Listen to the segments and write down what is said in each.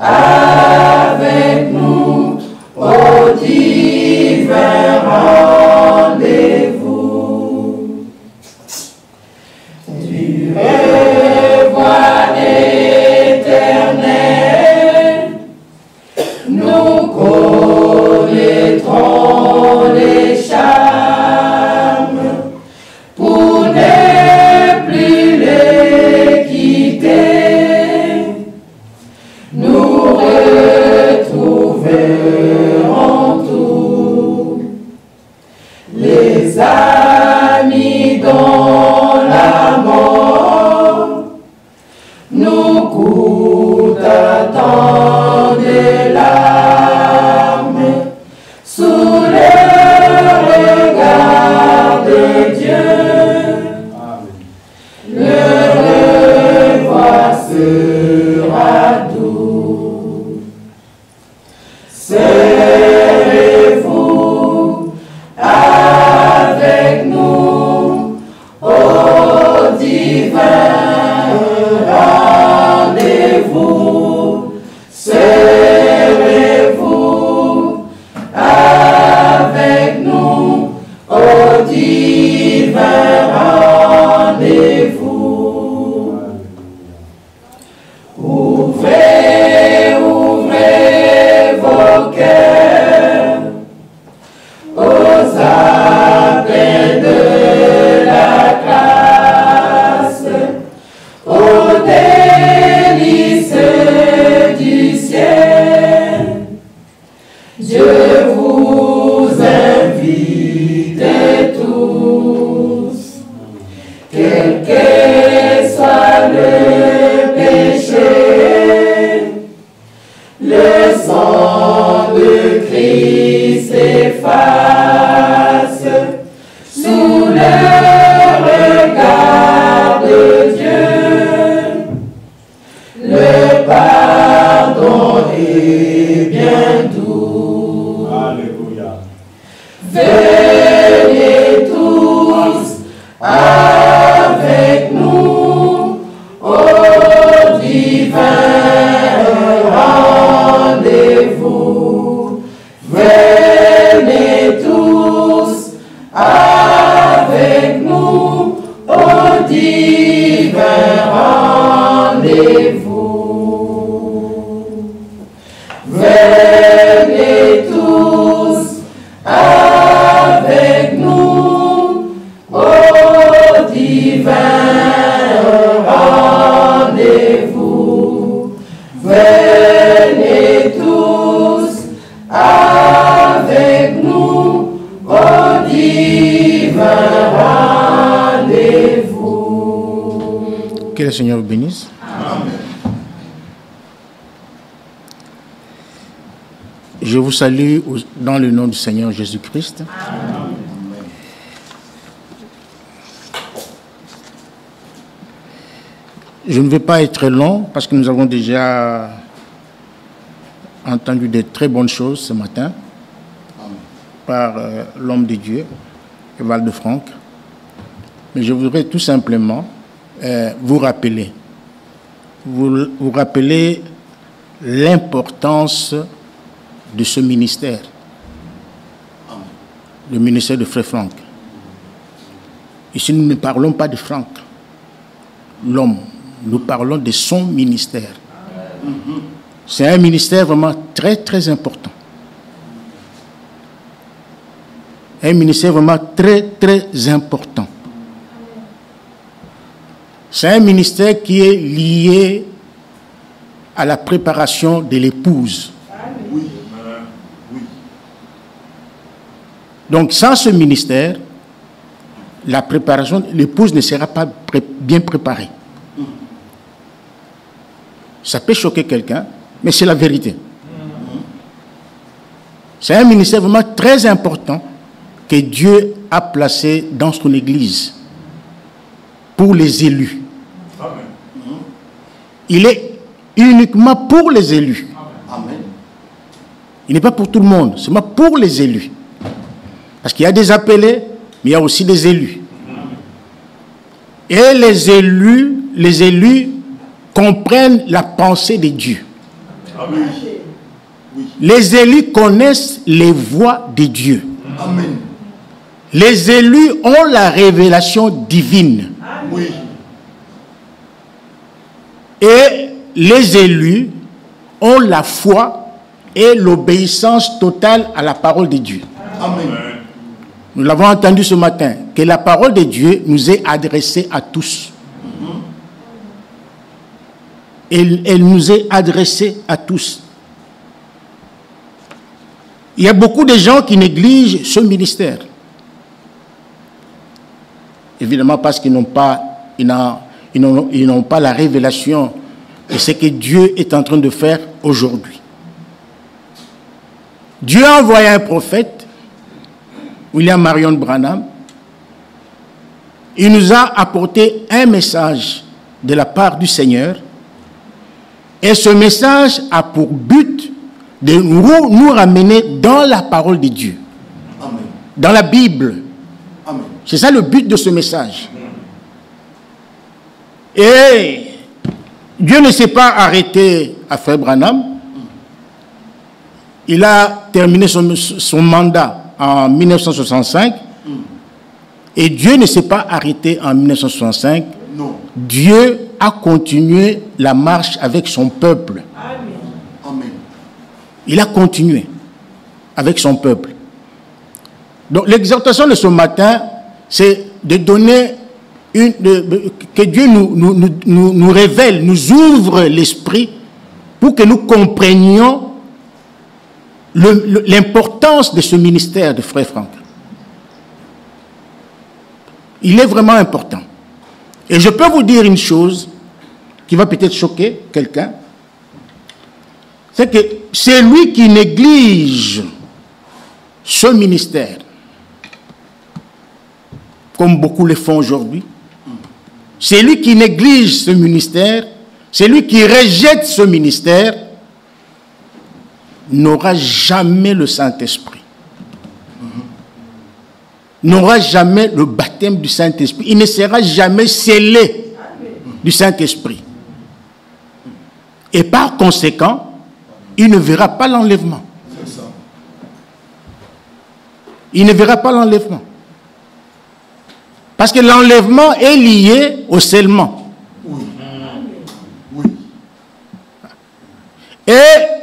Avec nous, ô divin avec nous au divin rendez-vous. Venez tous avec nous au divin rendez-vous. Venez tous avec nous au divin rendez-vous. Que le Seigneur vous bénisse. Amen. Je vous salue dans le nom du Seigneur Jésus-Christ. Amen. Je ne vais pas être long parce que nous avons déjà entendu de très bonnes choses ce matin par l'homme de Dieu, Eval de Franck. Mais je voudrais tout simplement vous rappeler l'importance de ce ministère, le ministère de Frère Franck. Ici, nous ne parlons pas de Franck, l'homme. Nous parlons de son ministère. C'est un ministère vraiment très, très important. Un ministère vraiment très, très important. C'est un ministère qui est lié à la préparation de l'épouse. Oui. Donc, sans ce ministère, la préparation de l'épouse ne sera pas bien préparée. Ça peut choquer quelqu'un, mais c'est la vérité. C'est un ministère vraiment très important que Dieu a placé dans son Église pour les élus. Il est uniquement pour les élus. Il n'est pas pour tout le monde, c'est seulement pour les élus. Parce qu'il y a des appelés, mais il y a aussi des élus. Et les élus comprennent la pensée de Dieu. Amen. Les élus connaissent les voies de Dieu. Amen. Les élus ont la révélation divine. Oui. Et les élus ont la foi et l'obéissance totale à la parole de Dieu. Amen. Nous l'avons entendu ce matin, que la parole de Dieu nous est adressée à tous. Elle nous est adressée à tous. Il y a beaucoup de gens qui négligent ce ministère. Évidemment parce qu'ils n'ont pas la révélation de ce que Dieu est en train de faire aujourd'hui. Dieu a envoyé un prophète, William Marion Branham. Il nous a apporté un message de la part du Seigneur. Et ce message a pour but de nous ramener dans la parole de Dieu. Amen. Dans la Bible. Amen. C'est ça le but de ce message. Et Dieu ne s'est pas arrêté à Frère Branham. Il a terminé son mandat en 1965. Et Dieu ne s'est pas arrêté en 1965. Non. Dieu a continué la marche avec son peuple. Amen. Il a continué avec son peuple. Donc l'exhortation de ce matin, c'est de donner que Dieu nous révèle, nous ouvre l'esprit pour que nous comprenions l'importance de ce ministère de Frère Franck. Il est vraiment important. Et je peux vous dire une chose qui va peut-être choquer quelqu'un. C'est que c'est lui qui néglige ce ministère, comme beaucoup le font aujourd'hui. C'est lui qui néglige ce ministère, c'est lui qui rejette ce ministère, n'aura jamais le Saint-Esprit. N'aura jamais le baptême du Saint-Esprit. Il ne sera jamais scellé du Saint-Esprit. Et par conséquent, il ne verra pas l'enlèvement. Il ne verra pas l'enlèvement. Parce que l'enlèvement est lié au scellement. Oui. Oui. Et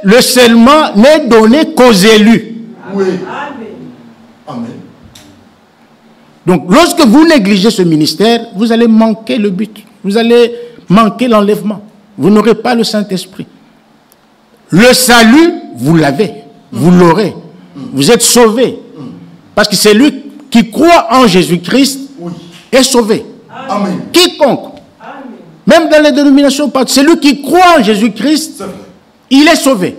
le scellement n'est donné qu'aux élus. Oui. Amen. Donc, lorsque vous négligez ce ministère, vous allez manquer le but. Vous allez manquer l'enlèvement. Vous n'aurez pas le Saint-Esprit. Le salut, vous l'avez. Vous l'aurez. Vous êtes sauvés. Parce que c'est lui qui croit en Jésus-Christ est sauvé. Amen. Quiconque. Même dans les dénominations, c'est lui qui croit en Jésus-Christ, il est sauvé.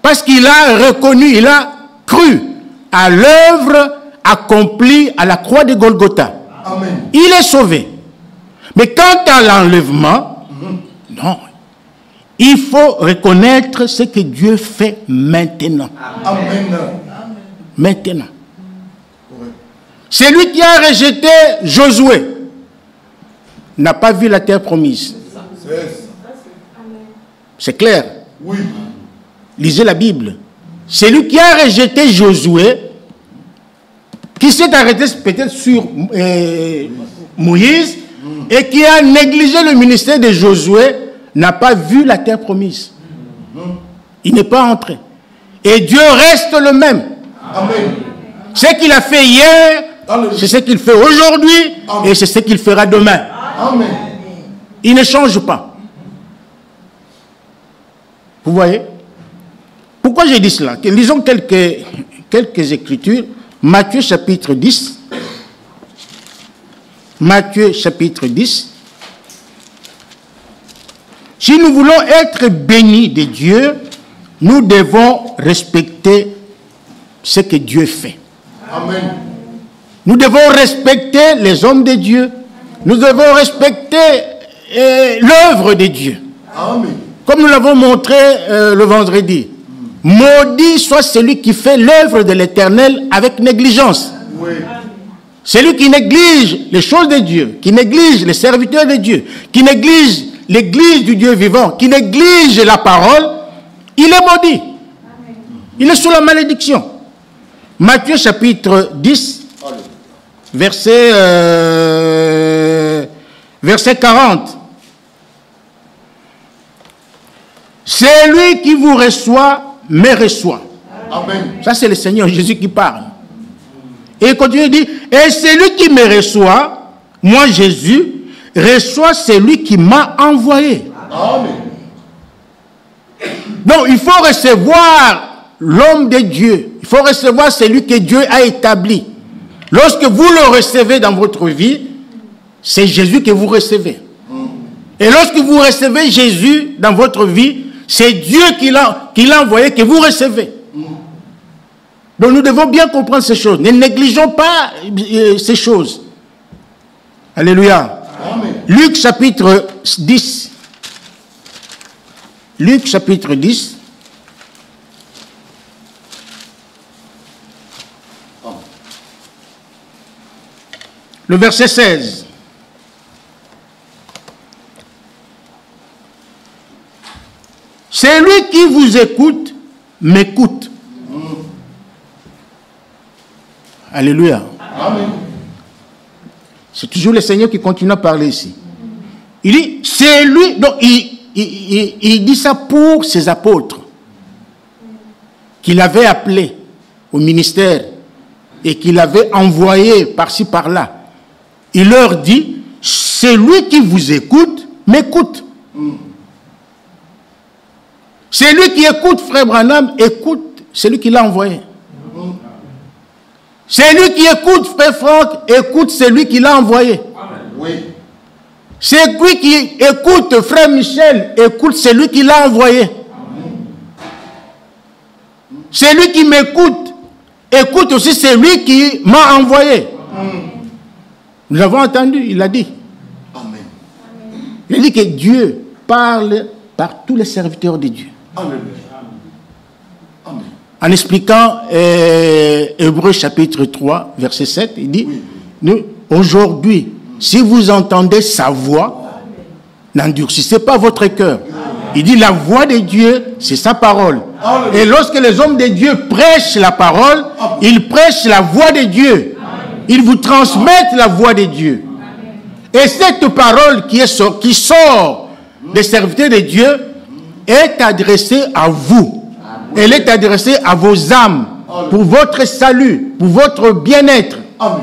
Parce qu'il a reconnu, il a cru à l'œuvre accomplie à la croix de Golgotha. Amen. Il est sauvé. Mais quant à l'enlèvement, non. Il faut reconnaître ce que Dieu fait maintenant. Amen. Maintenant. C'est lui qui a rejeté Josué. N'a pas vu la terre promise. C'est clair. Oui. Lisez la Bible. C'est lui qui a rejeté Josué, qui s'est arrêté peut-être sur Moïse, et qui a négligé le ministère de Josué, n'a pas vu la terre promise. Il n'est pas entré. Et Dieu reste le même. Amen. Ce qu'il a fait hier, c'est ce qu'il fait aujourd'hui, et c'est ce qu'il fera demain. Amen. Il ne change pas. Vous voyez? Pourquoi j'ai dit cela? Lisons quelques écritures. Matthieu chapitre 10. Matthieu chapitre 10. Si nous voulons être bénis de Dieu, nous devons respecter ce que Dieu fait. Amen. Nous devons respecter les hommes de Dieu. Nous devons respecter l'œuvre de Dieu. Amen. Comme nous l'avons montré le vendredi. Maudit soit celui qui fait l'œuvre de l'Éternel avec négligence. Oui. Celui qui néglige les choses de Dieu, qui néglige les serviteurs de Dieu, qui néglige l'église du Dieu vivant, qui néglige la parole, il est maudit. Il est sous la malédiction. Matthieu chapitre 10, verset 40. C'est lui qui vous reçoit, me reçoit. Amen. Ça, c'est le Seigneur Jésus qui parle. Et il continue de dire, et celui qui me reçoit, moi Jésus, reçoit celui qui m'a envoyé. Amen. Donc, il faut recevoir l'homme de Dieu. Il faut recevoir celui que Dieu a établi. Lorsque vous le recevez dans votre vie, c'est Jésus que vous recevez. Et lorsque vous recevez Jésus dans votre vie, c'est Dieu qui l'a envoyé, que vous recevez. Donc nous devons bien comprendre ces choses. Ne négligeons pas ces choses. Alléluia. Amen. Luc chapitre 10. Luc chapitre 10. Le verset 16. Celui qui vous écoute, m'écoute. Alléluia. Amen. C'est toujours le Seigneur qui continue à parler ici. Il dit, c'est lui, donc il dit ça pour ses apôtres, qu'il avait appelés au ministère et qu'il avait envoyés par-ci par-là. Il leur dit, celui qui vous écoute, m'écoute. Celui qui écoute Frère Branham, écoute celui qui l'a envoyé. Celui qui écoute Frère Franck, écoute celui qui l'a envoyé. Oui. Celui qui écoute Frère Michel, écoute celui qui l'a envoyé. Celui qui m'écoute, écoute aussi celui qui m'a envoyé. Nous avons entendu, il a dit. Amen. Il a dit que Dieu parle par tous les serviteurs de Dieu. Alléluia. Amen. En expliquant Hébreux chapitre 3, verset 7, il dit, aujourd'hui, si vous entendez sa voix, n'endurcissez pas votre cœur. Il dit, la voix de Dieu, c'est sa parole. Et lorsque les hommes de Dieu prêchent la parole, ils prêchent la voix de Dieu. Ils vous transmettent la voix de Dieu. Et cette parole qui sort des serviteurs de Dieu est adressée à vous. Elle est adressée à vos âmes, pour votre salut, pour votre bien-être. Amen.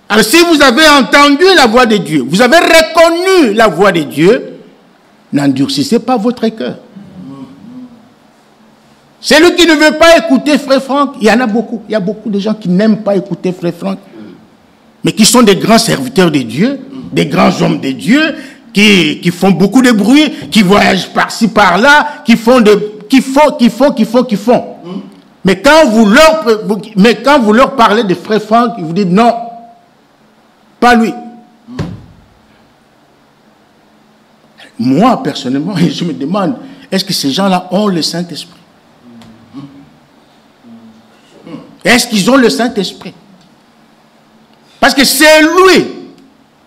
Alors si vous avez entendu la voix de Dieu, vous avez reconnu la voix de Dieu, n'endurcissez pas votre cœur. Celui qui ne veut pas écouter Frère Franck, il y en a beaucoup. Il y a beaucoup de gens qui n'aiment pas écouter Frère Franck, mais qui sont des grands serviteurs de Dieu, des grands hommes de Dieu, qui font beaucoup de bruit, qui voyagent par-ci, par-là, qui font. Mais quand vous leur parlez de Frère Franck, ils vous disent non, pas lui. Moi, personnellement, je me demande, est-ce que ces gens-là ont le Saint-Esprit? Est-ce qu'ils ont le Saint-Esprit? Parce que c'est lui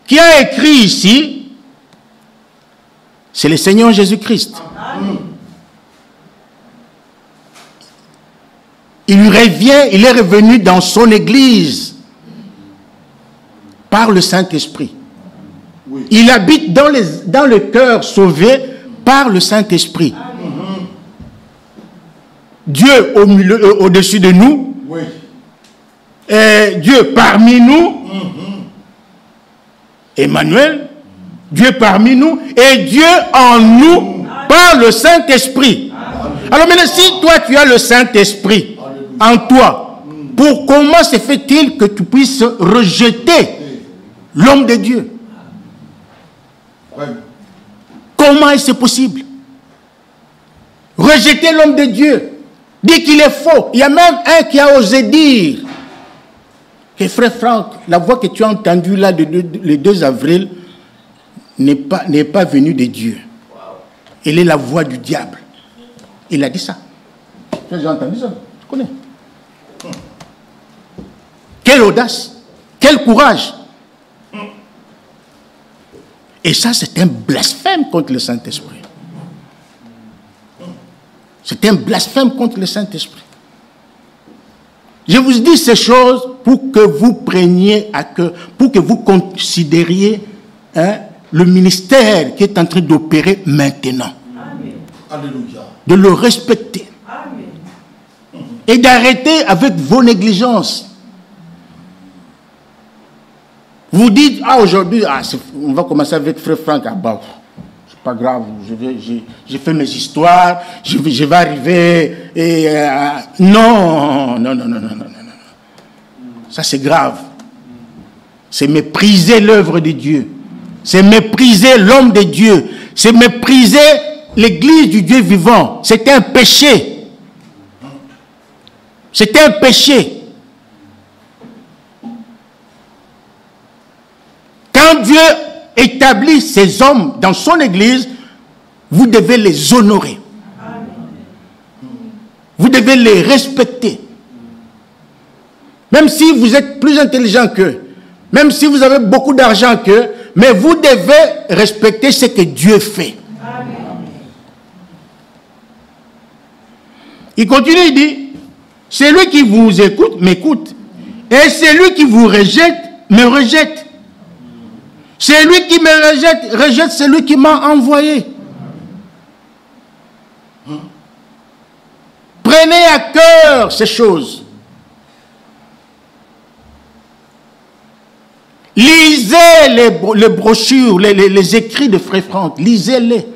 qui a écrit ici, c'est le Seigneur Jésus-Christ. Il est revenu dans son église par le Saint-Esprit. Oui. Il habite dans le cœur sauvé par le Saint-Esprit. Dieu au-dessus de nous, Oui. et Dieu parmi nous, Emmanuel, Dieu parmi nous, et Dieu en nous par le Saint-Esprit. Alors maintenant, si toi tu as le Saint-Esprit en toi, comment se fait-il que tu puisses rejeter l'homme de Dieu? Oui. Comment est-ce possible? Rejeter l'homme de Dieu, dire qu'il est faux. Il y a même un qui a osé dire que Frère Franck, la voix que tu as entendue là le 2 avril n'est pas venue de Dieu. Elle est la voix du diable. Il a dit ça. J'ai entendu ça. Tu connais. Quelle audace, quel courage. Et ça, c'est un blasphème contre le Saint-Esprit. C'est un blasphème contre le Saint-Esprit. Je vous dis ces choses pour que vous preniez à cœur, pour que vous considériez le ministère qui est en train d'opérer maintenant. Amen. Alléluia. De le respecter. Amen. Et d'arrêter avec vos négligences. Vous dites, aujourd'hui, on va commencer avec Frère Franck. C'est pas grave, j'ai fait mes histoires, je vais arriver et... Non. Ça c'est grave. C'est mépriser l'œuvre de Dieu. C'est mépriser l'homme de Dieu. C'est mépriser l'église du Dieu vivant. C'est un péché. C'est un péché. Quand Dieu établit ces hommes dans son église, vous devez les honorer. Vous devez les respecter. Même si vous êtes plus intelligent qu'eux, même si vous avez beaucoup d'argent qu'eux, mais vous devez respecter ce que Dieu fait. Il continue, il dit, celui qui vous écoute, m'écoute. Et celui qui vous rejette, me rejette. Celui qui me rejette, rejette celui qui m'a envoyé. Prenez à cœur ces choses. Lisez les brochures, les écrits de Frère Franck. Lisez-les.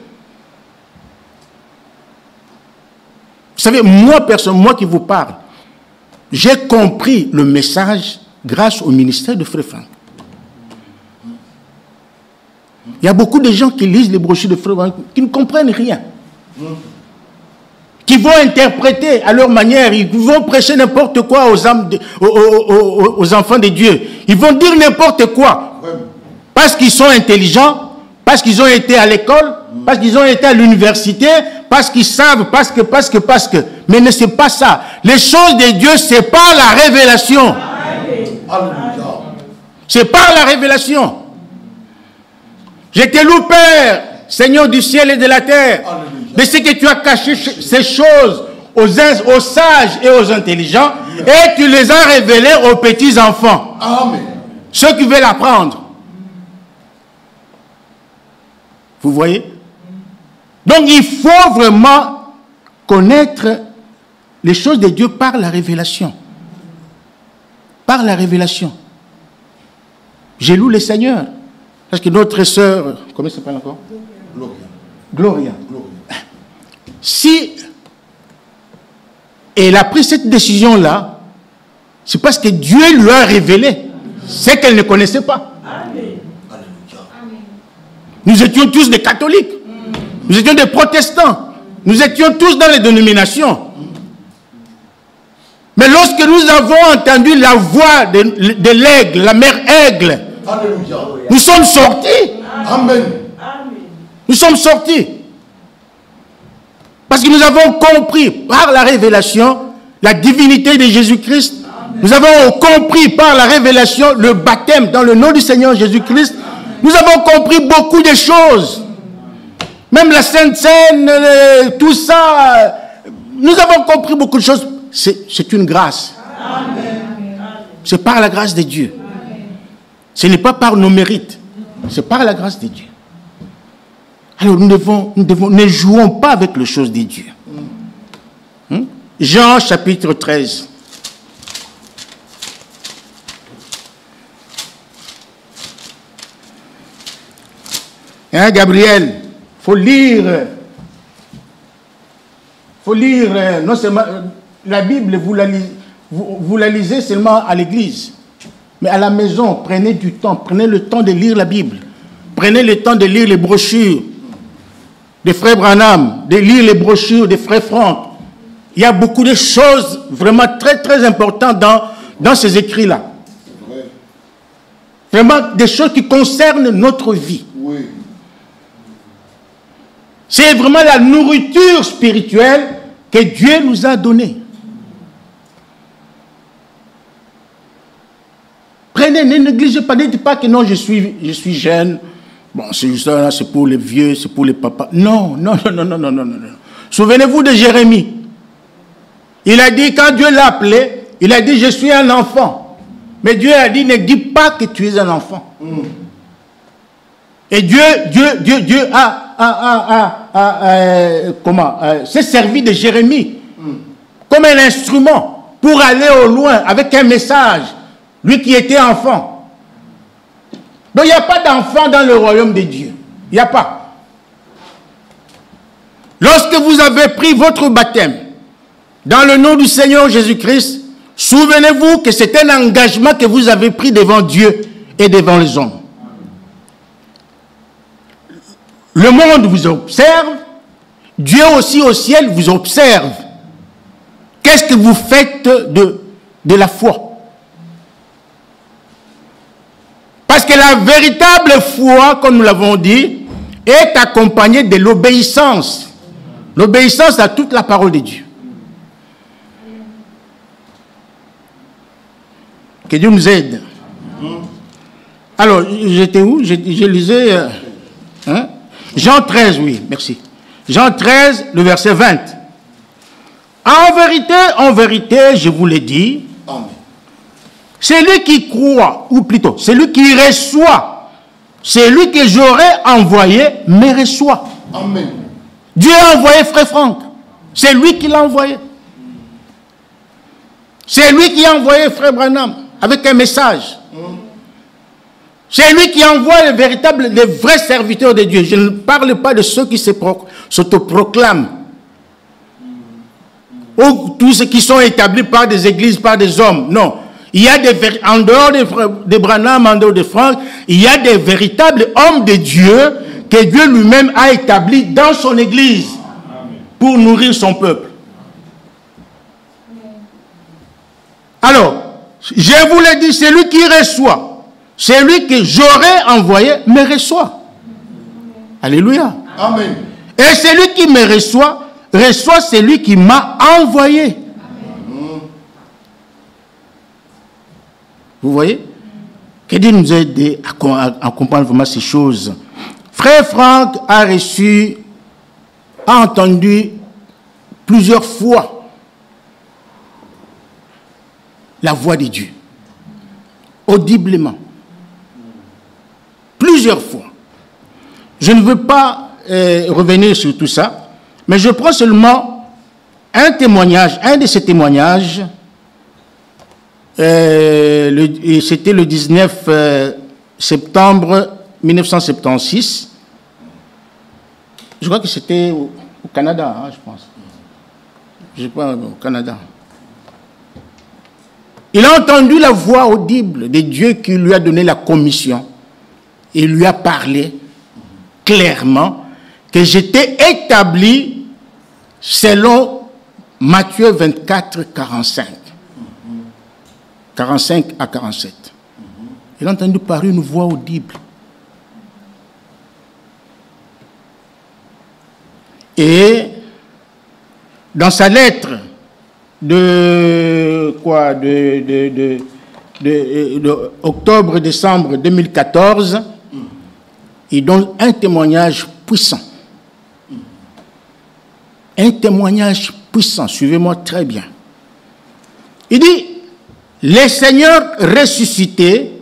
Vous savez, moi, personne, moi qui vous parle, j'ai compris le message grâce au ministère de Frère Franck. Il y a beaucoup de gens qui lisent les brochures de Frère Franck qui ne comprennent rien. Qui vont interpréter à leur manière, ils vont prêcher n'importe quoi aux enfants de Dieu. Ils vont dire n'importe quoi. Parce qu'ils sont intelligents, parce qu'ils ont été à l'école, parce qu'ils ont été à l'université, parce qu'ils savent, parce que. Mais ne c'est pas ça. Les choses de Dieu, c'est par la révélation. C'est par la révélation. Je te loue, Père, Seigneur du ciel et de la terre, de ce que tu as caché ces choses aux sages et aux intelligents, et tu les as révélés aux petits enfants. Amen. Ceux qui veulent apprendre. Vous voyez? Donc il faut vraiment connaître les choses de Dieu par la révélation. Par la révélation. J'ai loué le Seigneur. Parce que notre sœur, comment ça s'appelle encore? Gloria. Si elle a pris cette décision-là, c'est parce que Dieu lui a révélé ce qu'elle ne connaissait pas. Amen. Nous étions tous des catholiques. Nous étions des protestants. Nous étions tous dans les dénominations. Mais lorsque nous avons entendu la voix de l'aigle, la mère aigle, Alléluia. nous sommes sortis. Amen. Nous sommes sortis. Parce que nous avons compris par la révélation la divinité de Jésus-Christ. Nous avons compris par la révélation le baptême dans le nom du Seigneur Jésus-Christ. Nous avons compris beaucoup de choses. Même la Sainte Seine, tout ça. Nous avons compris beaucoup de choses. C'est une grâce. C'est par la grâce de Dieu. Ce n'est pas par nos mérites. C'est par la grâce de Dieu. Alors ne jouons pas avec les choses de Dieu. Jean chapitre 13. Hein, Gabriel, faut lire non seulement la Bible, vous la lisez seulement à l'église, mais à la maison, prenez du temps, prenez le temps de lire la Bible, prenez le temps de lire les brochures des frères Branham, de lire les brochures des frères Franck. Il y a beaucoup de choses vraiment très très importantes dans ces écrits-là. Vraiment des choses qui concernent notre vie. Oui. C'est vraiment la nourriture spirituelle que Dieu nous a donnée. Prenez, ne négligez pas, ne dites pas que non, je suis jeune. Bon, c'est juste là, c'est pour les vieux, c'est pour les papas. Non. Souvenez-vous de Jérémie. Il a dit, quand Dieu l'a appelé, il a dit, je suis un enfant. Mais Dieu a dit, ne dis pas que tu es un enfant. Et Dieu s'est servi de Jérémie comme un instrument pour aller au loin avec un message. Lui qui était enfant. Donc il n'y a pas d'enfant dans le royaume de Dieu. Il n'y a pas. Lorsque vous avez pris votre baptême dans le nom du Seigneur Jésus-Christ, souvenez-vous que c'est un engagement que vous avez pris devant Dieu et devant les hommes. Le monde vous observe, Dieu aussi au ciel vous observe. Qu'est-ce que vous faites de la foi? Parce que la véritable foi, comme nous l'avons dit, est accompagnée de l'obéissance. L'obéissance à toute la parole de Dieu. Que Dieu nous aide. Alors, j'étais où? Je lisais... Jean 13, oui, merci. Jean 13, le verset 20. En vérité, je vous l'ai dit, celui qui croit, ou plutôt, celui qui reçoit, celui que j'aurais envoyé, me reçoit. Amen. Dieu a envoyé Frère Franck. C'est lui qui l'a envoyé. C'est lui qui a envoyé Frère Branham avec un message. C'est lui qui envoie les vrais serviteurs de Dieu. Je ne parle pas de ceux qui s'autoproclament. Ou tous ceux qui sont établis par des églises, par des hommes. Non. Il y a en dehors de Branham, en dehors de Franck, il y a des véritables hommes de Dieu que Dieu lui-même a établis dans son église pour nourrir son peuple. Alors, je vous l'ai dit, c'est lui qui reçoit. Celui que j'aurais envoyé me reçoit. Alléluia. Amen. Et celui qui me reçoit, reçoit celui qui m'a envoyé. Vous voyez? Que Dieu nous aide à comprendre vraiment ces choses. Frère Franck a entendu plusieurs fois la voix de Dieu. Audiblement. Plusieurs fois. Je ne veux pas revenir sur tout ça, mais je prends seulement un témoignage, un de ces témoignages. C'était le 19 septembre 1976. Je crois que c'était au Canada, hein, je pense. Je ne sais pas, au Canada. Il a entendu la voix audible de Dieu qui lui a donné la commission. Il lui a parlé clairement que j'étais établi selon Matthieu 24, 45. 45 à 47. Il a entendu parler une voix audible. Et dans sa lettre de octobre-décembre 2014, il donne un témoignage puissant. Un témoignage puissant, suivez-moi très bien. Il dit, le Seigneur ressuscité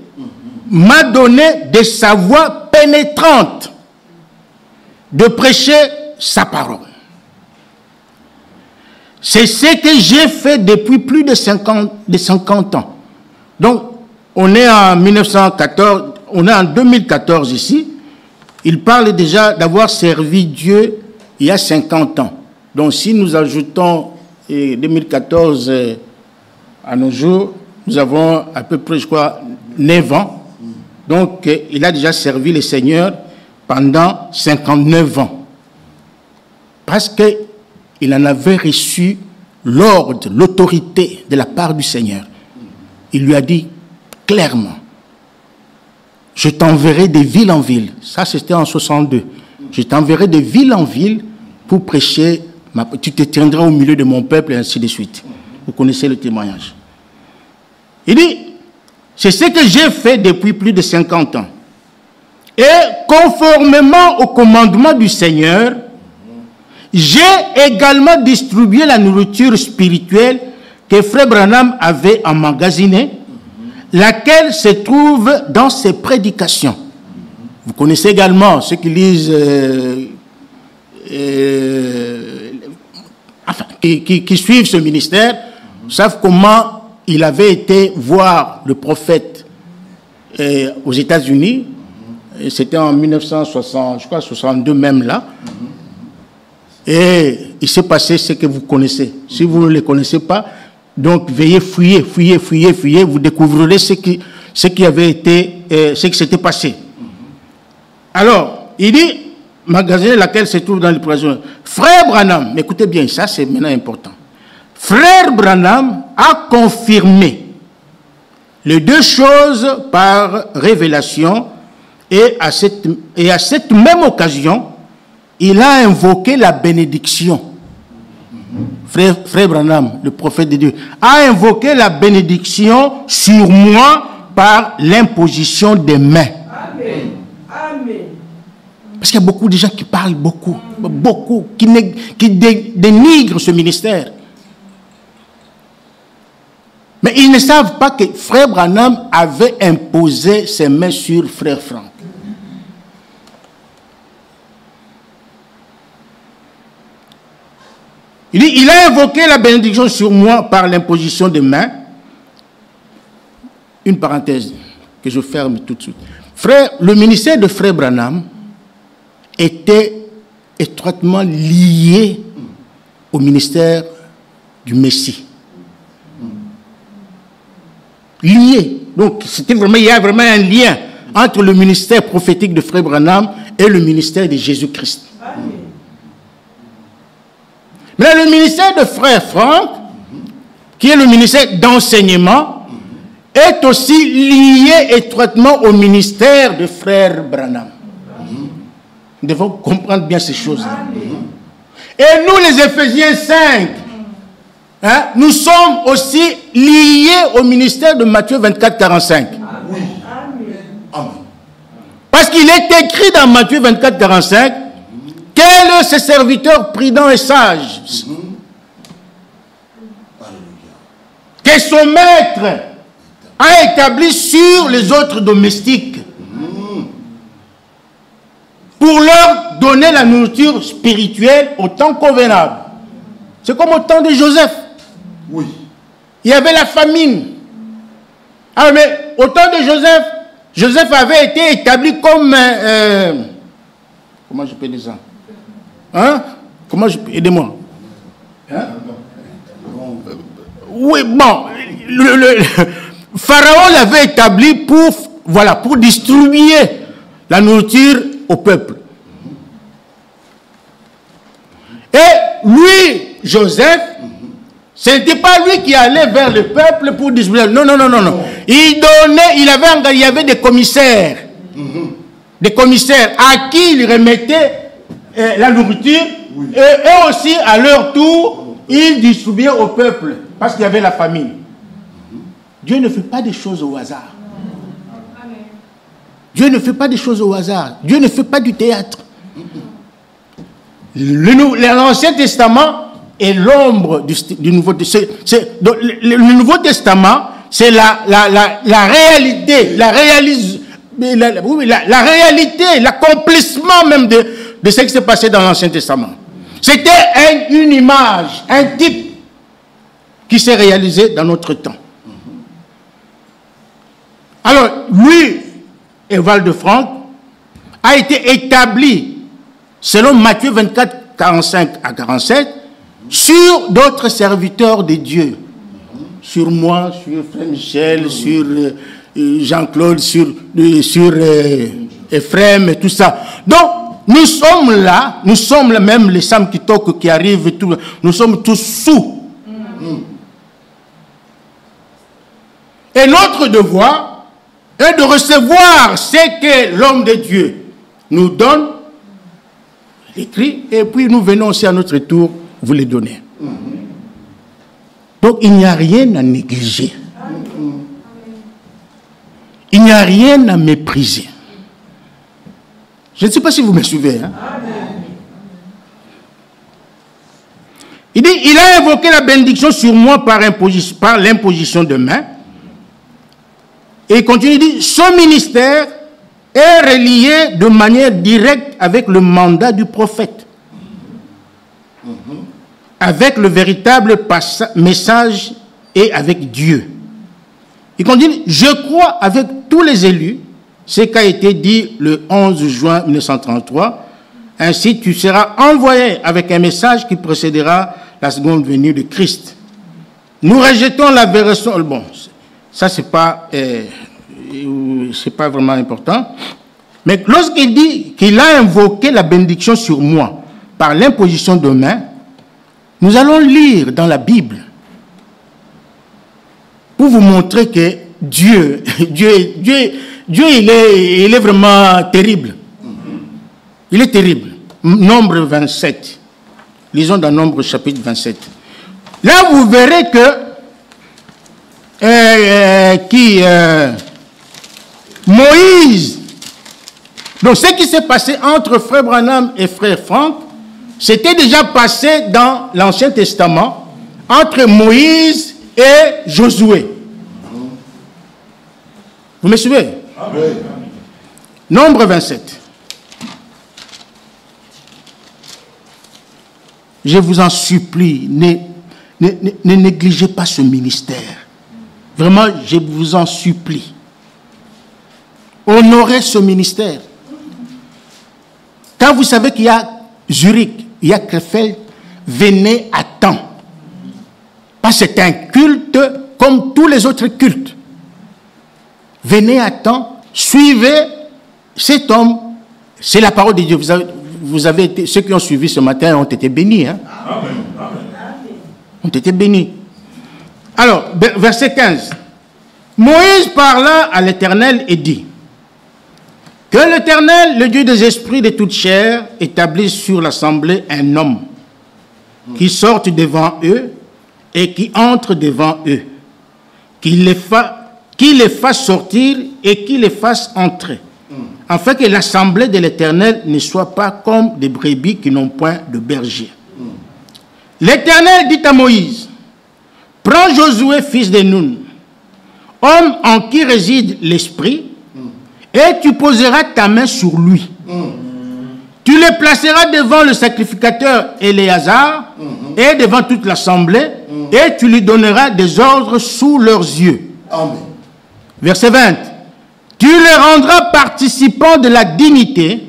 m'a donné de sa voix pénétrante de prêcher sa parole. C'est ce que j'ai fait depuis plus de 50 ans. Donc, on est en 1914, on est en 2014 ici. Il parle déjà d'avoir servi Dieu il y a 50 ans. Donc, si nous ajoutons 2014 à nos jours, nous avons à peu près, je crois, 9 ans. Donc, il a déjà servi le Seigneur pendant 59 ans. Parce qu'il en avait reçu l'ordre, l'autorité de la part du Seigneur. Il lui a dit clairement, je t'enverrai de ville en ville. Ça, c'était en 62. Je t'enverrai de ville en ville pour prêcher. Tu te tiendras au milieu de mon peuple et ainsi de suite. Vous connaissez le témoignage. Il dit, c'est ce que j'ai fait depuis plus de 50 ans. Et conformément au commandement du Seigneur, j'ai également distribué la nourriture spirituelle que Frère Branham avait emmagasinée, laquelle se trouve dans ses prédications. Vous connaissez également ceux qui lisent, qui suivent ce ministère, savent comment il avait été voir le prophète aux États-Unis. C'était en 1960, je crois 62 même là. Et il s'est passé ce que vous connaissez. Si vous ne le connaissez pas, donc veuillez fouiller, vous découvrirez ce qui avait été, ce qui s'était passé. Alors, il dit, magasin laquelle se trouve dans les prisons. Frère Branham, écoutez bien, ça c'est maintenant important. Frère Branham a confirmé les deux choses par révélation et à cette même occasion, il a invoqué la bénédiction. Frère Branham, le prophète de Dieu, a invoqué la bénédiction sur moi par l'imposition des mains. Amen. Amen. Parce qu'il y a beaucoup de gens qui parlent beaucoup, qui dénigrent ce ministère. Mais ils ne savent pas que Frère Branham avait imposé ses mains sur Frère Franck. Il dit, il a invoqué la bénédiction sur moi par l'imposition des mains. Une parenthèse que je ferme tout de suite. Frère, le ministère de Frère Branham était étroitement lié au ministère du Messie. Lié. Donc, il y a vraiment un lien entre le ministère prophétique de Frère Branham et le ministère de Jésus-Christ. Mais le ministère de Frère Franck, qui est le ministère d'enseignement, est aussi lié étroitement au ministère de Frère Branham. Nous devons comprendre bien ces choses-là. Et nous, les Éphésiens 5, hein, nous sommes aussi liés au ministère de Matthieu 24, 45. Parce qu'il est écrit dans Matthieu 24, 45, quel est ce serviteur prudent et sage? que son maître a établi sur les autres domestiques pour leur donner la nourriture spirituelle au temps convenable. C'est comme au temps de Joseph. Oui. Il y avait la famine. Ah, mais au temps de Joseph, Joseph avait été établi comme... comment je peux dire ça? Hein? Comment je peux... Aidez-moi. Hein? Oui, bon. Pharaon l'avait établi pour, voilà, pour distribuer la nourriture au peuple. Et lui, Joseph, ce n'était pas lui qui allait vers le peuple pour distribuer. Non, non, non, non, non. Il donnait, il y avait des commissaires. Des commissaires à qui il remettait la nourriture. Oui. Et eux aussi, à leur tour, ils distribuaient au peuple. Parce qu'il y avait la famine. Dieu ne fait pas des choses au hasard. Dieu ne fait pas des choses au hasard. Dieu ne fait pas du théâtre. L'Ancien Testament est l'ombre du Nouveau Testament. Le Nouveau Testament, c'est la réalité, la réalité, l'accomplissement même de ce qui s'est passé dans l'Ancien Testament. C'était une image, un type qui s'est réalisé dans notre temps. Alors, lui, Éval de Franck, a été établi, selon Matthieu 24, 45 à 47, sur d'autres serviteurs de Dieu. Sur moi, sur Frère Michel, sur Jean-Claude, sur Ephraim et tout ça. Donc, nous sommes là même les Sam Kitoko qui arrivent, et tout, nous sommes tous sous. Et notre devoir est de recevoir ce que l'homme de Dieu nous donne, l'écrit, et puis nous venons aussi à notre tour vous les donner. Donc il n'y a rien à négliger. Il n'y a rien à mépriser. Je ne sais pas si vous me suivez. Hein? Il dit, il a invoqué la bénédiction sur moi par l'imposition de main. Et il continue, il dit, ce ministère est relié de manière directe avec le mandat du prophète. Avec le véritable message et avec Dieu. Il continue, je crois avec tous les élus, ce qui a été dit le 11 juin 1933, ainsi tu seras envoyé avec un message qui précédera la seconde venue de Christ. Nous rejetons la version, bon, ça c'est pas vraiment important, mais lorsqu'il dit qu'il a invoqué la bénédiction sur moi par l'imposition de main, nous allons lire dans la Bible pour vous montrer que Dieu il est vraiment terrible. Il est terrible. Nombre 27. Lisons dans Nombre chapitre 27. Là, vous verrez que Moïse, donc ce qui s'est passé entre frère Branham et frère Franck, c'était déjà passé dans l'Ancien Testament entre Moïse et Josué. Vous me suivez? Amen. Nombre 27. Je vous en supplie, ne négligez pas ce ministère. Vraiment, je vous en supplie. Honorez ce ministère. Quand vous savez qu'il y a Zurich, il y a Krefeld, venez à temps. Parce que c'est un culte comme tous les autres cultes. Venez à temps, suivez cet homme. C'est la parole de Dieu. Vous avez été, ceux qui ont suivi ce matin ont été bénis. Hein? Amen. Ont été bénis. Alors, verset 15. Moïse parla à l'Éternel et dit, que l'Éternel, le Dieu des esprits de toute chair, établisse sur l'assemblée un homme qui sorte devant eux et qui entre devant eux, qui les fasse sortir et qui les fasse entrer, afin que l'assemblée de l'Éternel ne soit pas comme des brebis qui n'ont point de berger. L'Éternel dit à Moïse, prends Josué, fils de Nun, homme en qui réside l'esprit, et tu poseras ta main sur lui. Tu le placeras devant le sacrificateur Éléazar et devant toute l'assemblée, et tu lui donneras des ordres sous leurs yeux. Amen. Verset 20. Tu les rendras participants de la dignité,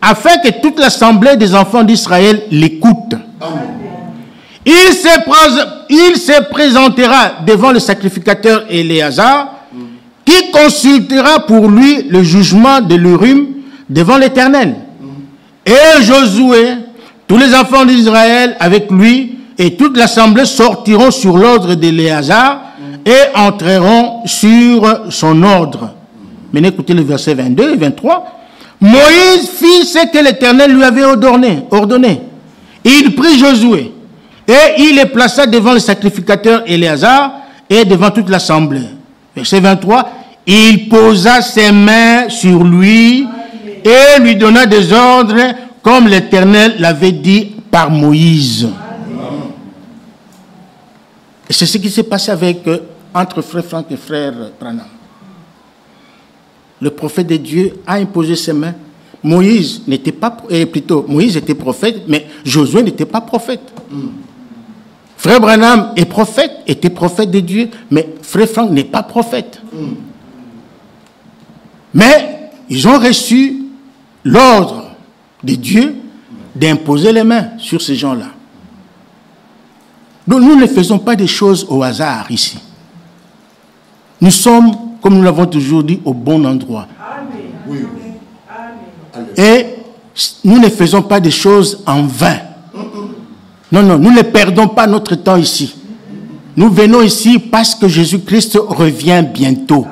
afin que toute l'assemblée des enfants d'Israël l'écoute. Il se présentera devant le sacrificateur Éléazar, qui consultera pour lui le jugement de l'Urim devant l'Éternel. Et Josué, tous les enfants d'Israël avec lui, et toute l'assemblée sortiront sur l'ordre d'Éléazar et entreront sur son ordre. Maintenant, écoutez le verset 22 et 23. Moïse fit ce que l'Éternel lui avait ordonné. Il prit Josué et il les plaça devant le sacrificateur Éléazar et devant toute l'assemblée. Verset 23. Il posa ses mains sur lui et lui donna des ordres comme l'Éternel l'avait dit par Moïse. Et c'est ce qui s'est passé entre frère Franck et frère Branham. Le prophète de Dieu a imposé ses mains. Moïse n'était pas, Moïse était prophète, mais Josué n'était pas prophète. Frère Branham est prophète, était prophète de Dieu, mais frère Franck n'est pas prophète. Mais ils ont reçu l'ordre de Dieu d'imposer les mains sur ces gens-là. Donc nous ne faisons pas des choses au hasard ici. Nous sommes, comme nous l'avons toujours dit, au bon endroit. Oui. Et nous ne faisons pas des choses en vain. Non, non, nous ne perdons pas notre temps ici. Nous venons ici parce que Jésus-Christ revient bientôt.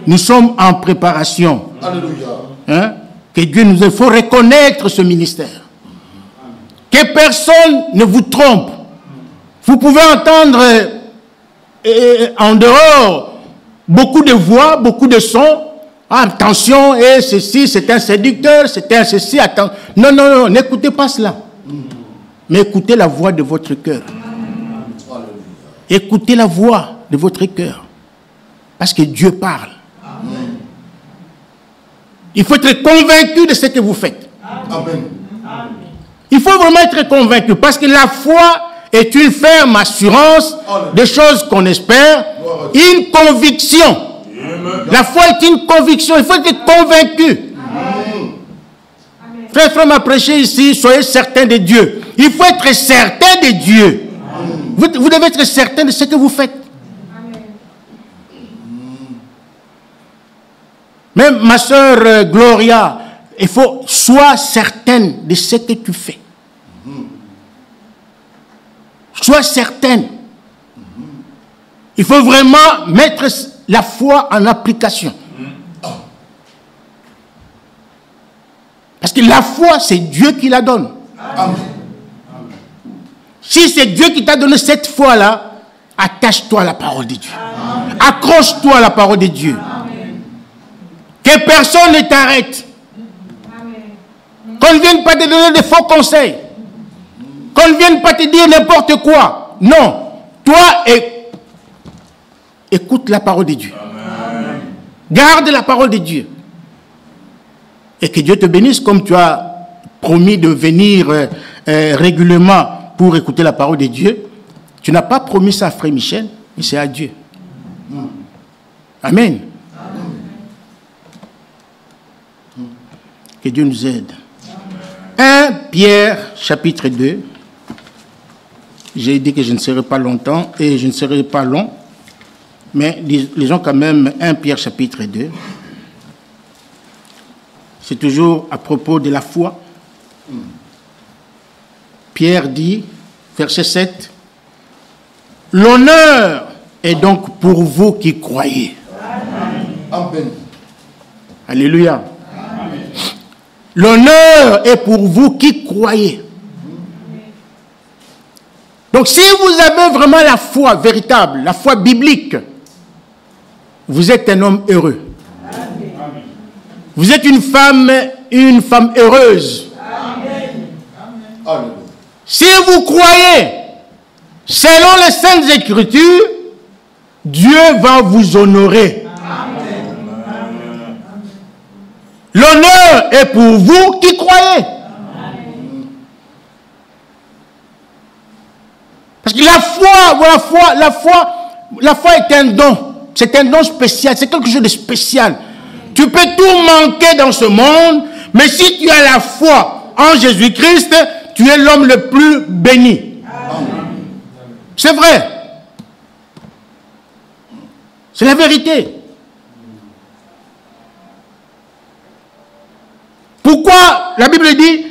Nous sommes en préparation. Alléluia. Hein? Que Dieu nous aide. Il faut reconnaître ce ministère. Que personne ne vous trompe. Vous pouvez entendre en dehors beaucoup de voix, beaucoup de sons. Ah, attention, et ceci, c'est un séducteur, c'est un ceci. Attends. Non, non, non, n'écoutez pas cela. Mais écoutez la voix de votre cœur. Écoutez la voix de votre cœur. Parce que Dieu parle. Il faut être convaincu de ce que vous faites. Amen. Il faut vraiment être convaincu. Parce que la foi est une ferme assurance des choses qu'on espère. Une conviction. La foi est une conviction. Il faut être convaincu. Frère m'a prêché ici, soyez certain de Dieu. Il faut être certain de Dieu. Vous devez être certain de ce que vous faites. Même ma soeur Gloria, il faut sois certaine de ce que tu fais. Sois certaine. Il faut vraiment mettre la foi en application. Parce que la foi, c'est Dieu qui la donne. Amen. Si c'est Dieu qui t'a donné cette foi-là, attache-toi à la parole de Dieu. Accroche-toi à la parole de Dieu. Que personne ne t'arrête. Qu'on ne vienne pas te donner de faux conseils. Qu'on ne vienne pas te dire n'importe quoi. Non. Toi, écoute la parole de Dieu. Amen. Garde la parole de Dieu. Et que Dieu te bénisse comme tu as promis de venir régulièrement pour écouter la parole de Dieu. Tu n'as pas promis ça à Frère Michel, mais c'est à Dieu. Amen. Que Dieu nous aide. 1 Pierre, chapitre 2. J'ai dit que je ne serai pas longtemps et je ne serai pas long. Mais lisons quand même 1 Pierre, chapitre 2. C'est toujours à propos de la foi. Pierre dit, verset 7, « L'honneur est donc pour vous qui croyez. » Amen. Alléluia. L'honneur est pour vous qui croyez. Donc si vous avez vraiment la foi véritable, la foi biblique, vous êtes un homme heureux. Vous êtes une femme heureuse. Amen. Si vous croyez, selon les Saintes Écritures, Dieu va vous honorer. L'honneur est pour vous qui croyez. Parce que la foi est un don. C'est un don spécial. C'est quelque chose de spécial. Tu peux tout manquer dans ce monde, mais si tu as la foi en Jésus-Christ, tu es l'homme le plus béni. C'est vrai. C'est la vérité. Pourquoi la Bible dit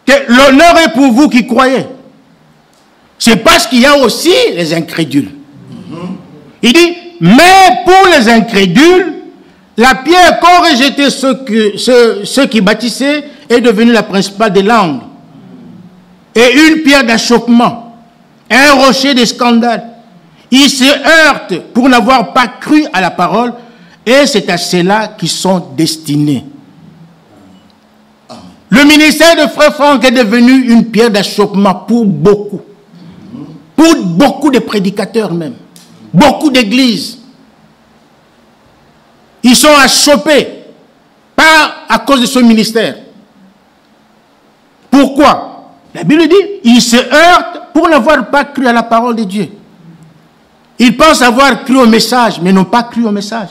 que l'honneur est pour vous qui croyez? C'est parce qu'il y a aussi les incrédules. Il dit, mais pour les incrédules, la pierre qu'ont rejeté ceux qui bâtissaient est devenue la principale des langues. Et une pierre d'achoppement, un rocher de scandale. Ils se heurtent pour n'avoir pas cru à la parole, et c'est à ceux-là qui sont destinés. Le ministère de Frère Franck est devenu une pierre d'achoppement pour beaucoup. Pour beaucoup de prédicateurs même. Beaucoup d'églises. Ils sont achoppés. Pas à cause de ce ministère. Pourquoi? La Bible dit, ils se heurtent pour n'avoir pas cru à la parole de Dieu. Ils pensent avoir cru au message, mais n'ont pas cru au message.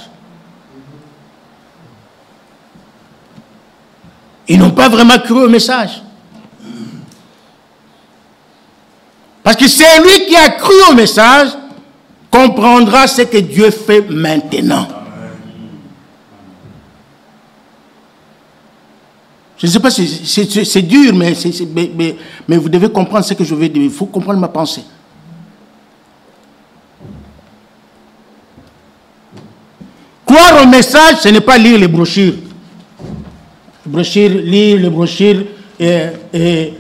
Ils n'ont pas vraiment cru au message. Parce que c'est lui qui a cru au message, comprendra ce que Dieu fait maintenant. Je ne sais pas si c'est dur, mais vous devez comprendre ce que je veux dire. Il faut comprendre ma pensée. Croire au message, ce n'est pas lire les brochures. Lire les brochures et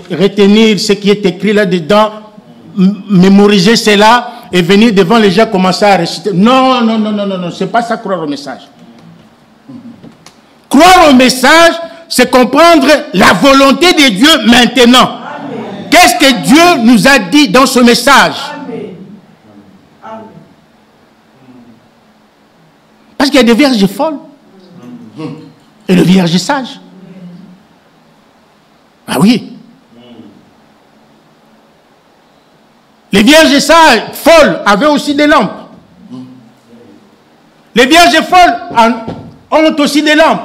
retenir ce qui est écrit là-dedans, mémoriser cela et venir devant les gens commencer à réciter. Non, c'est pas ça croire au message. Croire au message, c'est comprendre la volonté de Dieu maintenant. Qu'est-ce que Dieu nous a dit dans ce message? Parce qu'il y a des vierges folles et le vierge sage. Ah oui. Les vierges sages, folles, avaient aussi des lampes. Les vierges folles ont aussi des lampes.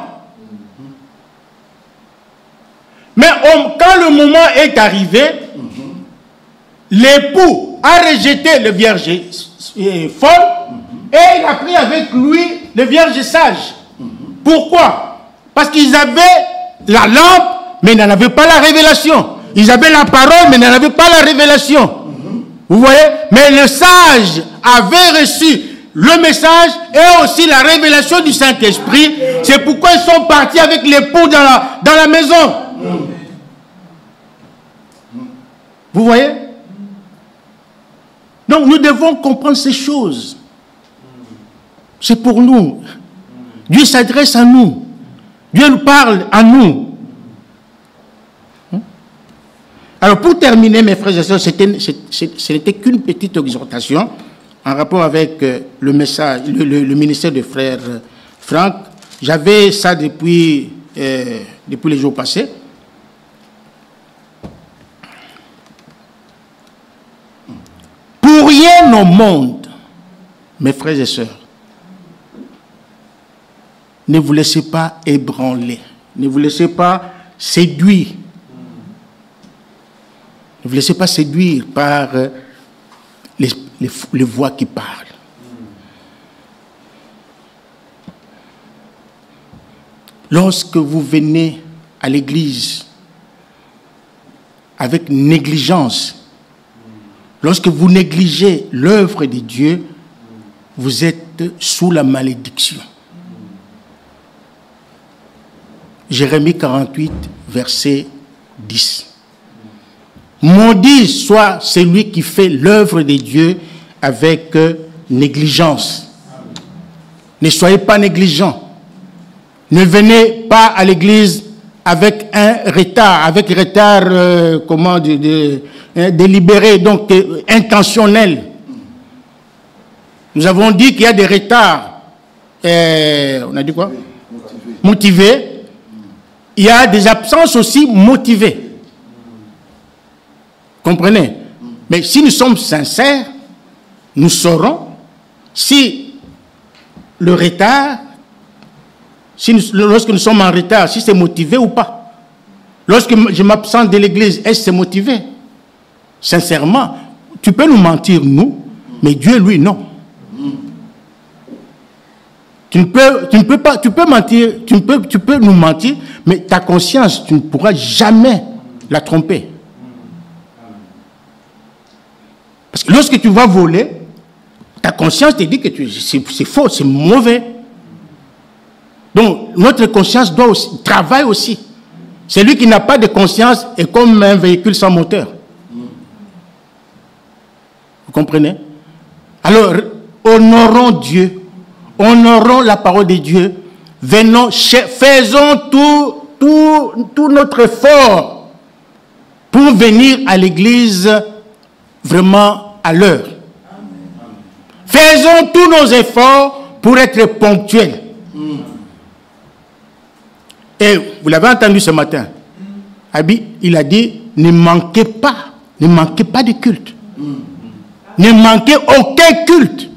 Mais quand le moment est arrivé, l'époux a rejeté le vierge folle et il a pris avec lui le vierge sage. Pourquoi? Parce qu'ils avaient la lampe, mais ils n'en avaient pas la révélation. Ils avaient la parole, mais ils n'en avaient pas la révélation. Vous voyez? Mais le sage avait reçu le message et aussi la révélation du Saint-Esprit. C'est pourquoi ils sont partis avec l'époux dans la maison. Vous voyez? Donc nous devons comprendre ces choses. C'est pour nous. Dieu s'adresse à nous. Dieu nous parle à nous. Alors pour terminer, mes frères et sœurs, ce n'était qu'une petite exhortation en rapport avec le message, le ministère de Frère Franck. J'avais ça depuis les jours passés. Pour rien au monde, mes frères et sœurs, ne vous laissez pas ébranler, ne vous laissez pas séduire. Ne vous laissez pas séduire par les voix qui parlent. Lorsque vous venez à l'église avec négligence, lorsque vous négligez l'œuvre de Dieu, vous êtes sous la malédiction. Jérémie 48, verset 10. Maudit soit celui qui fait l'œuvre de Dieu avec négligence. Ne soyez pas négligents. Ne venez pas à l'église avec un retard, comment délibéré, donc intentionnel. Nous avons dit qu'il y a des retards, on a dit quoi? Motivés. Il y a des absences aussi motivées. Comprenez? Mais si nous sommes sincères, nous saurons si le retard, lorsque nous sommes en retard, si c'est motivé ou pas. Lorsque je m'absente de l'église, est-ce que c'est motivé? Sincèrement, tu peux nous mentir, nous, mais Dieu, lui, non. Tu peux mentir, tu peux nous mentir, mais ta conscience, tu ne pourras jamais la tromper. Parce que lorsque tu vas voler, ta conscience te dit que c'est faux, c'est mauvais. Donc, notre conscience travaille aussi. Celui qui n'a pas de conscience est comme un véhicule sans moteur. Vous comprenez? Alors, honorons Dieu, honorons la parole de Dieu, faisons tout notre effort pour venir à l'église vraiment à l'heure. Faisons tous nos efforts pour être ponctuels. Et vous l'avez entendu ce matin, Abi, il a dit, ne manquez pas de culte. Ne manquez aucun culte.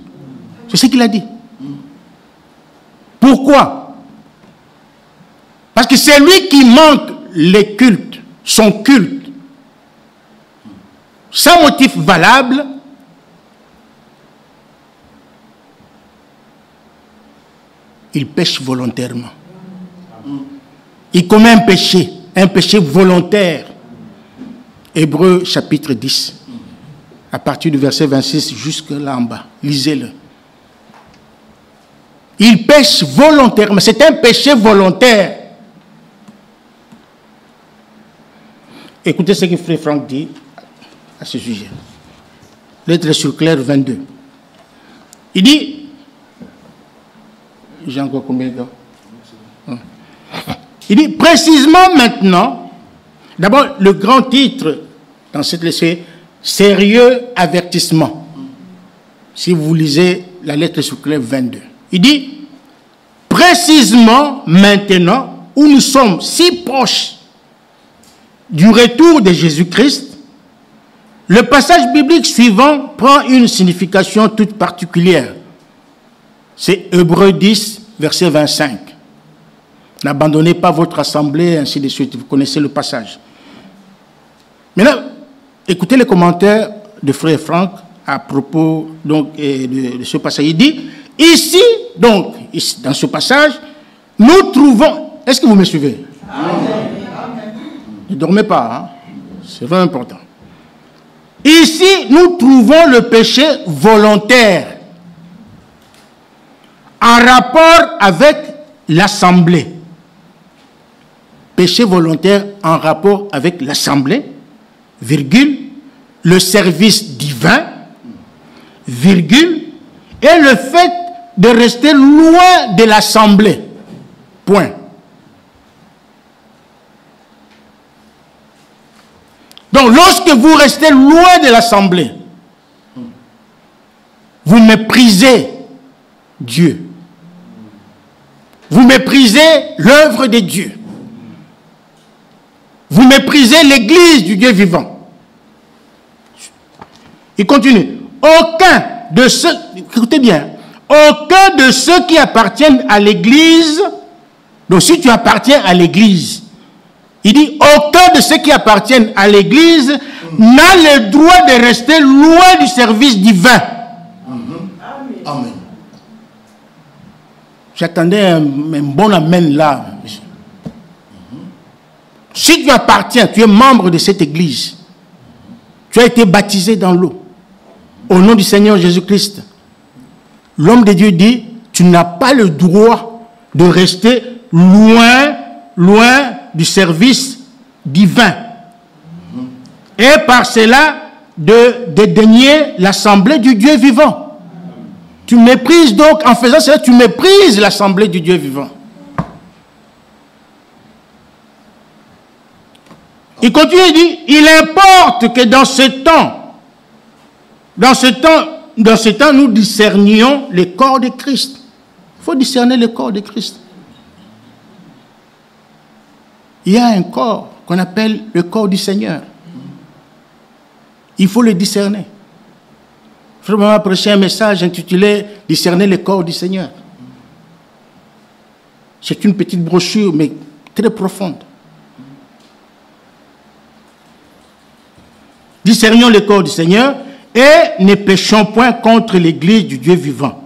C'est ce qu'il a dit. Pourquoi? Parce que c'est lui qui manque les cultes, son culte, sans motif valable, il pêche volontairement. Il commet un péché volontaire. Hébreux chapitre 10, à partir du verset 26 jusque là en bas. Lisez-le. Il pêche volontairement. C'est un péché volontaire. Écoutez ce que Frère Franck dit à ce sujet. Lettre circulaire 22. Il dit, j'ai encore combien de temps? Il dit, précisément maintenant, d'abord, le grand titre dans cette lettre, c'est « Sérieux avertissement ». Si vous lisez la lettre circulaire 22. Il dit, précisément maintenant, où nous sommes si proches du retour de Jésus-Christ, le passage biblique suivant prend une signification toute particulière. C'est Hébreux 10, verset 25. N'abandonnez pas votre assemblée, ainsi de suite. Vous connaissez le passage. Maintenant, écoutez les commentaires de Frère Franck à propos donc, de ce passage. Il dit, ici, donc, dans ce passage, nous trouvons... Est-ce que vous me suivez? Amen. Ne dormez pas, hein? C'est vraiment important. Ici, nous trouvons le péché volontaire en rapport avec l'assemblée. Péché volontaire en rapport avec l'assemblée, virgule, le service divin, virgule, et le fait de rester loin de l'assemblée. Point. Donc, lorsque vous restez loin de l'assemblée, vous méprisez Dieu. Vous méprisez l'œuvre de Dieu. Vous méprisez l'église du Dieu vivant. Il continue. Aucun de ceux, écoutez bien, aucun de ceux qui appartiennent à l'église, donc si tu appartiens à l'église, il dit, aucun de ceux qui appartiennent à l'église n'a le droit de rester loin du service divin. Amen. J'attendais un bon amen là. Si tu appartiens, tu es membre de cette église, tu as été baptisé dans l'eau, au nom du Seigneur Jésus-Christ, l'homme de Dieu dit, tu n'as pas le droit de rester loin du service divin. Et par cela, de dédaigner l'assemblée du Dieu vivant. Tu méprises donc, en faisant cela, tu méprises l'assemblée du Dieu vivant. Il continue, il dit, il importe que dans ce temps, nous discernions le corps de Christ. Il faut discerner le corps de Christ. Il y a un corps qu'on appelle le corps du Seigneur. Il faut le discerner. Je vais prêcher un message intitulé « Discerner le corps du Seigneur ». C'est une petite brochure, mais très profonde. Discernions le corps du Seigneur et ne péchons point contre l'Église du Dieu vivant.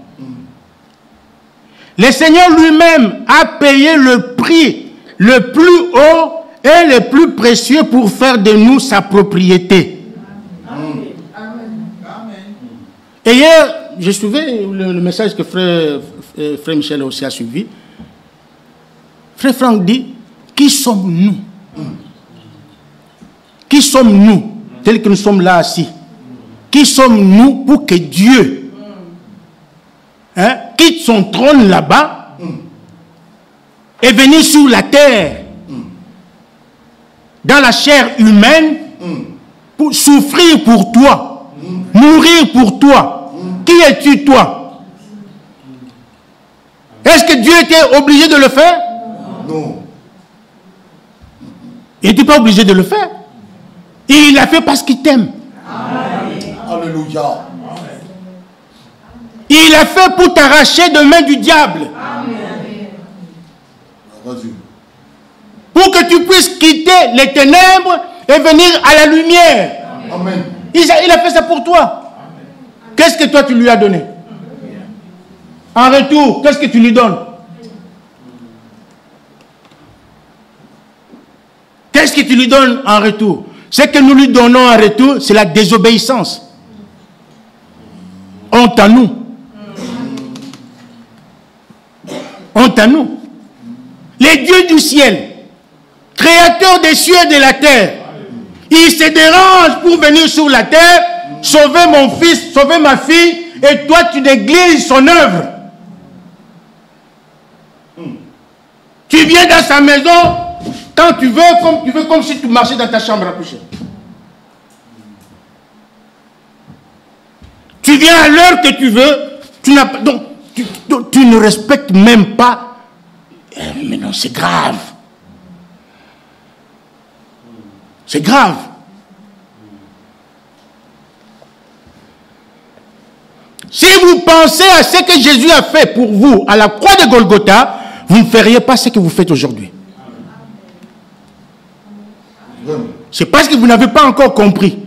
Le Seigneur lui-même a payé le prix le plus haut et le plus précieux pour faire de nous sa propriété. Et hier, je suivais le message que frère Michel aussi a suivi. Frère Franck dit, qui sommes-nous? Qui sommes-nous, tels que nous sommes là assis? Qui sommes-nous pour que Dieu quitte son trône là-bas et venir sur la terre, dans la chair humaine, pour souffrir pour toi, mourir pour toi? Qui es-tu, toi? Est-ce que Dieu était obligé de le faire? Non. Il n'était pas obligé de le faire. Il l'a fait parce qu'il t'aime. Alléluia. Il l'a fait pour t'arracher des mains du diable. Pour que tu puisses quitter les ténèbres et venir à la lumière. Amen. Il a fait ça pour toi. Qu'est-ce que toi tu lui as donné? En retour, qu'est-ce que tu lui donnes? Qu'est-ce que tu lui donnes en retour? Ce que nous lui donnons en retour, c'est la désobéissance. Honte à nous. Honte à nous. Les dieux du ciel, créateurs des cieux et de la terre, ils se dérangent pour venir sur la terre, sauver mon fils, sauver ma fille, et toi tu négliges son œuvre. Tu viens dans sa maison quand tu veux, comme si tu marchais dans ta chambre à coucher. Tu viens à l'heure que tu veux, tu ne respectes même pas. Mais non, c'est grave. C'est grave. Si vous pensez à ce que Jésus a fait pour vous à la croix de Golgotha, vous ne feriez pas ce que vous faites aujourd'hui. C'est parce que vous n'avez pas encore compris.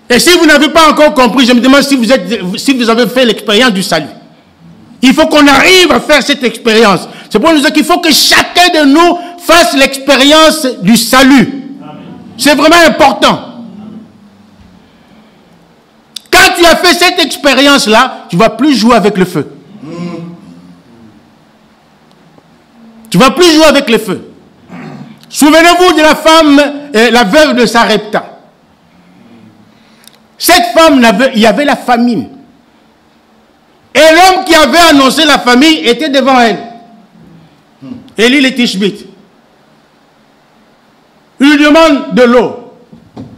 Et si vous n'avez pas encore compris, je me demande si vous avez fait l'expérience du salut. Il faut qu'on arrive à faire cette expérience. C'est pour nous dire qu'il faut que chacun de nous fasse l'expérience du salut. C'est vraiment important. Quand tu as fait cette expérience-là, tu ne vas plus jouer avec le feu. Tu ne vas plus jouer avec le feu. Souvenez-vous de la femme, la veuve de Sarepta. Cette femme, il y avait la famine. Et l'homme qui avait annoncé la famine était devant elle. Élie le Tishbite. Il lui demande de l'eau.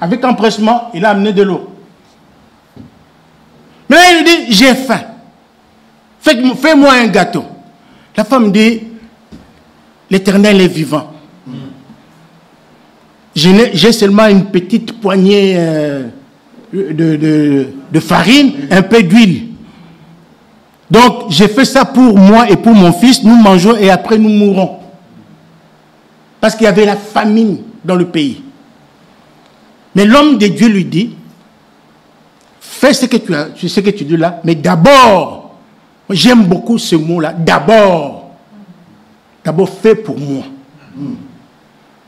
Avec empressement, il a amené de l'eau. Mais là, il lui dit, j'ai faim. Fais-moi un gâteau. La femme dit, l'Éternel est vivant. J'ai seulement une petite poignée de farine, un peu d'huile. Donc, j'ai fait ça pour moi et pour mon fils. Nous mangeons et après nous mourrons. Parce qu'il y avait la famine dans le pays. Mais l'homme de Dieu lui dit, fais ce que tu dis là, mais d'abord, j'aime beaucoup ce mot-là, d'abord fais pour moi.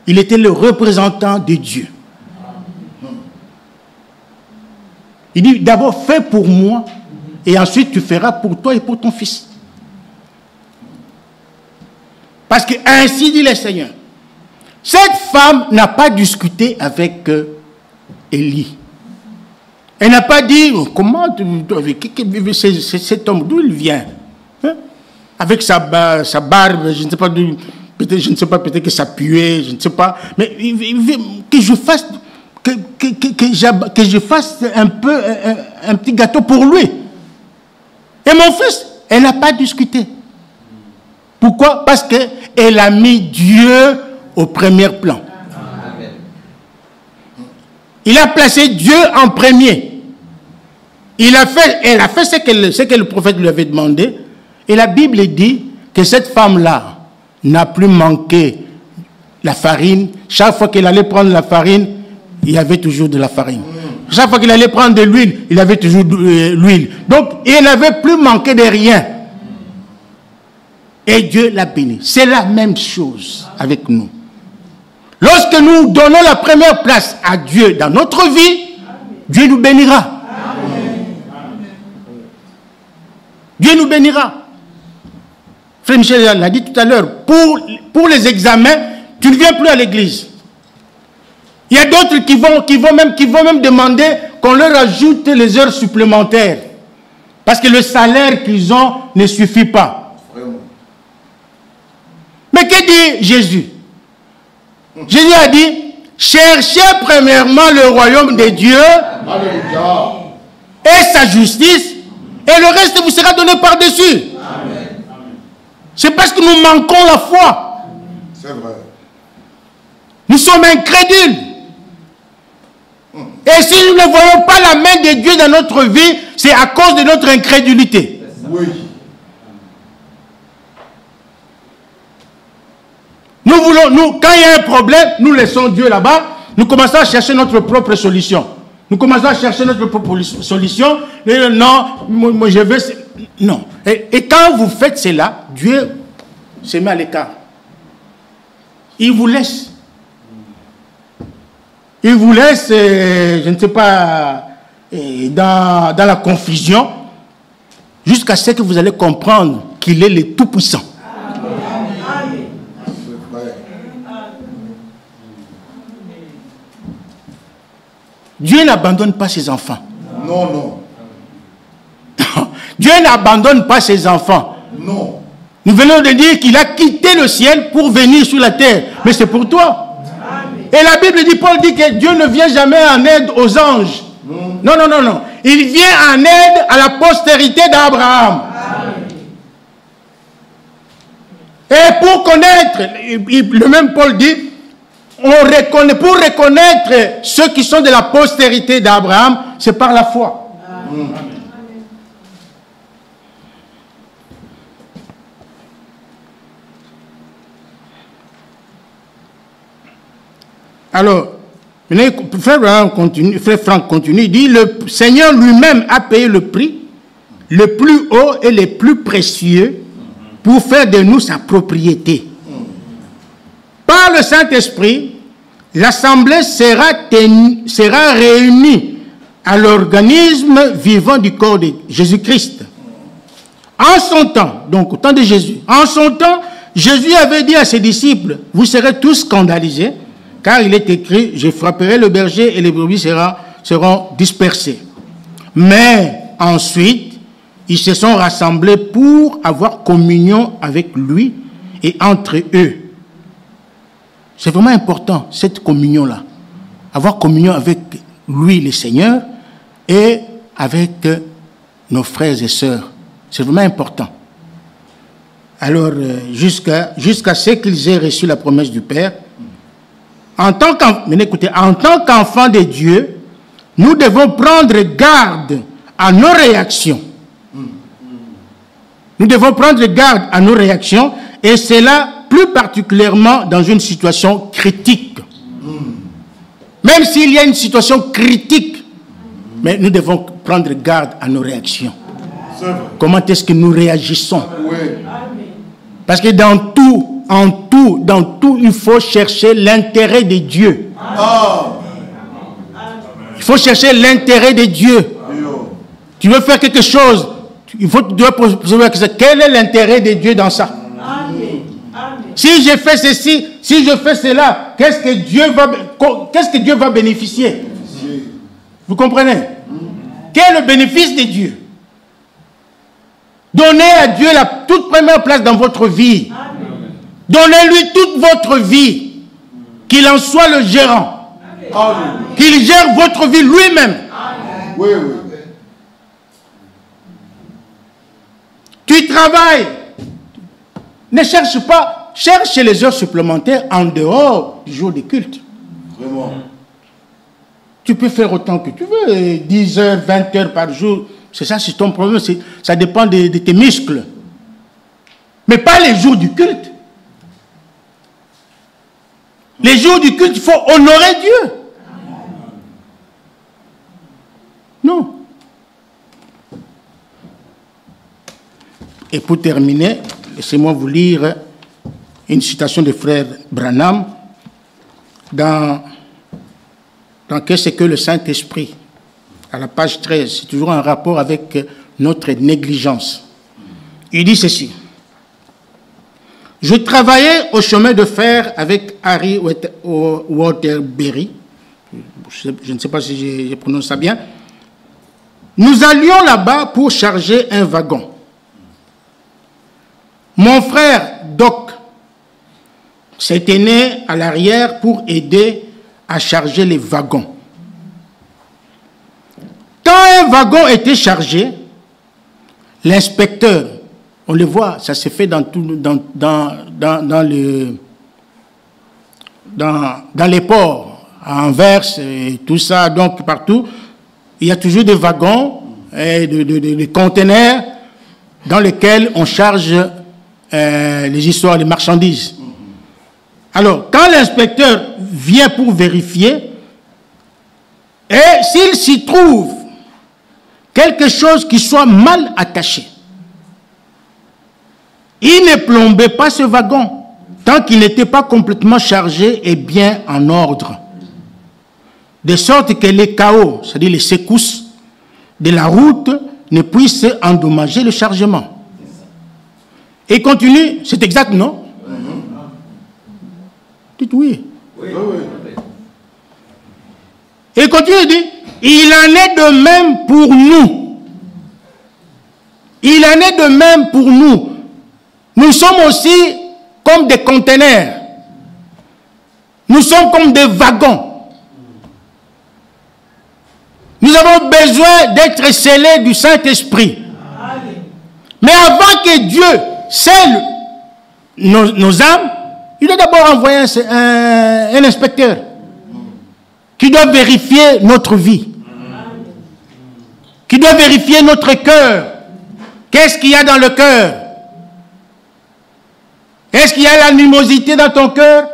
Il était le représentant de Dieu. Il dit, d'abord fais pour moi, et ensuite tu feras pour toi et pour ton fils. Parce que ainsi dit le Seigneur. Cette femme n'a pas discuté avec Élie. Elle n'a pas dit, comment cet homme, d'où il vient, hein? Avec sa barbe, je ne sais pas d'où, peut-être, je ne sais pas, peut-être que ça puait, je ne sais pas, mais que je fasse, que je fasse un petit gâteau pour lui. Et mon fils, elle n'a pas discuté. Pourquoi? Parce qu'elle a mis Dieu au premier plan. Il a placé Dieu en premier. Elle a fait ce que le prophète lui avait demandé. Et la Bible dit que cette femme-là n'a plus manqué la farine. Chaque fois qu'elle allait prendre la farine, il y avait toujours de la farine. Chaque fois qu'il allait prendre de l'huile, il avait toujours de l'huile. Donc, il n'avait plus manqué de rien. Et Dieu l'a béni. C'est la même chose avec nous. Lorsque nous donnons la première place à Dieu dans notre vie, Dieu nous bénira. Dieu nous bénira. Frère Michel l'a dit tout à l'heure, pour les examens, tu ne viens plus à l'église. Il y a d'autres qui vont même demander qu'on leur ajoute les heures supplémentaires. Parce que le salaire qu'ils ont ne suffit pas. Mais que dit Jésus? Jésus a dit, cherchez premièrement le royaume de Dieu et sa justice, et le reste vous sera donné par-dessus. C'est parce que nous manquons la foi. C'est vrai. Nous sommes incrédules. Et si nous ne voyons pas la main de Dieu dans notre vie, c'est à cause de notre incrédulité. Oui. Quand il y a un problème, nous laissons Dieu là-bas, nous commençons à chercher notre propre solution. Nous commençons à chercher notre propre solution. Et non, moi je veux... Non. Et quand vous faites cela, Dieu se met à l'écart. Il vous laisse. Il vous laisse, je ne sais pas, dans la confusion, jusqu'à ce que vous allez comprendre qu'il est le Tout-Puissant. Dieu n'abandonne pas ses enfants. Non, non. Dieu n'abandonne pas ses enfants. Non. Nous venons de dire qu'il a quitté le ciel pour venir sur la terre. Mais c'est pour toi. Et la Bible dit, Paul dit que Dieu ne vient jamais en aide aux anges. Non, non, non, non. Il vient en aide à la postérité d'Abraham. Et pour connaître, le même Paul dit, pour reconnaître ceux qui sont de la postérité d'Abraham, c'est par la foi. Alors, frère Franck continue, il dit, le Seigneur lui-même a payé le prix, le plus haut et le plus précieux, pour faire de nous sa propriété. Par le Saint-Esprit, l'Assemblée sera réunie à l'organisme vivant du corps de Jésus-Christ. En son temps, donc au temps de Jésus, en son temps, Jésus avait dit à ses disciples, vous serez tous scandalisés, car il est écrit, je frapperai le berger et les brebis seront dispersées. Mais ensuite, ils se sont rassemblés pour avoir communion avec lui et entre eux. C'est vraiment important, cette communion-là. Avoir communion avec lui, le Seigneur, et avec nos frères et sœurs. C'est vraiment important. Alors, jusqu'à ce qu'ils aient reçu la promesse du Père, en tant qu'enfants de Dieu, nous devons prendre garde à nos réactions. Nous devons prendre garde à nos réactions, et c'est là plus particulièrement dans une situation critique. Même s'il y a une situation critique, mais nous devons prendre garde à nos réactions. Comment est-ce que nous réagissons? Parce que dans tout, il faut chercher l'intérêt de Dieu. Il faut chercher l'intérêt de Dieu. Tu veux faire quelque chose, tu dois poser la question, quel est l'intérêt de Dieu dans ça? Si je fais ceci, si je fais cela, qu'est-ce que Dieu va bénéficier? Vous comprenez? Quel est le bénéfice de Dieu? Donnez à Dieu la toute première place dans votre vie. Donnez-lui toute votre vie. Qu'il en soit le gérant. Qu'il gère votre vie lui-même. Oui, oui. Tu travailles. Ne cherche pas. Cherche les heures supplémentaires en dehors du jour des cultes. Vraiment. Tu peux faire autant que tu veux. 10 heures, 20 heures par jour. C'est ça, c'est ton problème. Ça dépend de tes muscles. Mais pas les jours du culte. Les jours du culte, il faut honorer Dieu. Non. Et pour terminer, laissez-moi vous lire une citation de frère Branham dans Qu'est-ce que le Saint-Esprit, à la page 13. C'est toujours un rapport avec notre négligence. Il dit ceci. Je travaillais au chemin de fer avec Harry Waterbury. Je ne sais pas si je prononce ça bien. Nous allions là-bas pour charger un wagon. Mon frère Doc s'était né à l'arrière pour aider à charger les wagons. Quand un wagon était chargé, l'inspecteur, on le voit, ça se fait dans les ports, à Anvers et tout ça, donc partout, il y a toujours des wagons et des conteneurs dans lesquels on charge les histoires, les marchandises. Alors, quand l'inspecteur vient pour vérifier, et s'il s'y trouve quelque chose qui soit mal attaché, il ne plombait pas ce wagon tant qu'il n'était pas complètement chargé et bien en ordre. De sorte que les chaos, c'est-à-dire les secousses de la route, ne puissent endommager le chargement. Et continue, c'est exact, non? Dites oui. Et continue, il dit, il en est de même pour nous. Il en est de même pour nous. Nous sommes aussi comme des conteneurs. Nous sommes comme des wagons. Nous avons besoin d'être scellés du Saint-Esprit. Mais avant que Dieu scelle nos âmes, il doit d'abord envoyer un inspecteur qui doit vérifier notre vie, qui doit vérifier notre cœur. Qu'est-ce qu'il y a dans le cœur? Est-ce qu'il y a l'animosité dans ton cœur?